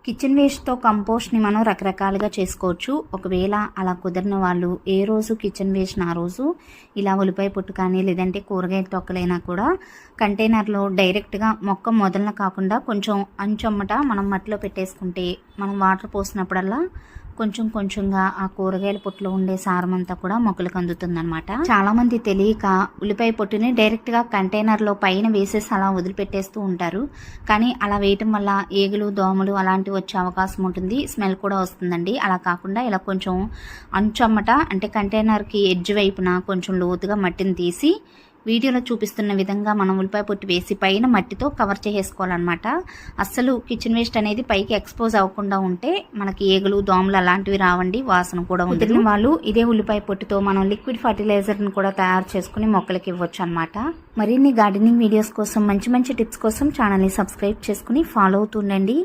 Kitchen వేస్ట్తో కంపోస్ట్ని మనం రకరకాలుగా చేసుకోవచ్చు. ఒకవేళ అలా కుదిరిన వాళ్ళు ఏ రోజు కిచెన్ వేస్ట్ ఆ రోజు ఇలా ఉల్లిపాయ పొట్టు కానీ లేదంటే కూరగాయల తొక్కలైనా కూడా కంటైనర్లో డైరెక్ట్గా మొక్క మొదలన కాకుండా కొంచెం అంచమ్మట మనం మట్టిలో పెట్టేసుకుంటే మనం వాటర్ పోసినప్పుడల్లా కొంచెం కొంచెంగా ఆ కూరగాయల పొట్టులో ఉండే సారం అంతా కూడా మొక్కలకు అందుతుందన్నమాట. చాలా మంది తెలియక ఉల్లిపాయ పొట్టుని డైరెక్ట్గా కంటైనర్లో పైన వేసేసి అలా వదిలిపెట్టేస్తూ ఉంటారు. కానీ అలా వేయటం వల్ల ఈగలు దోమలు అలాంటివి వచ్చే అవకాశం ఉంటుంది, స్మెల్ కూడా వస్తుందండి. అలా కాకుండా ఇలా కొంచెం అంచమ్మట అంటే కంటైనర్కి ఎడ్జ్ వైపున కొంచెం లోతుగా మట్టిని తీసి వీడియోలో చూపిస్తున్న విధంగా మనం ఉల్లిపాయ పొట్టు వేసి పైన మట్టితో కవర్ చేసుకోవాలన్నమాట. అస్సలు కిచెన్ వేస్ట్ అనేది పైకి ఎక్స్పోజ్ అవ్వకుండా ఉంటే మనకి ఏగులు దోమలు అలాంటివి రావండి, వాసన కూడా ఉంటుంది. వాళ్ళు ఇదే ఉల్లిపాయ పొట్టుతో మనం లిక్విడ్ ఫర్టిలైజర్ని కూడా తయారు చేసుకుని మొక్కలకి ఇవ్వచ్చు అనమాట. మరిన్ని గార్డెనింగ్ వీడియోస్ కోసం మంచి మంచి టిప్స్ కోసం ఛానల్ని సబ్స్క్రైబ్ చేసుకుని ఫాలో అవుతుండండి.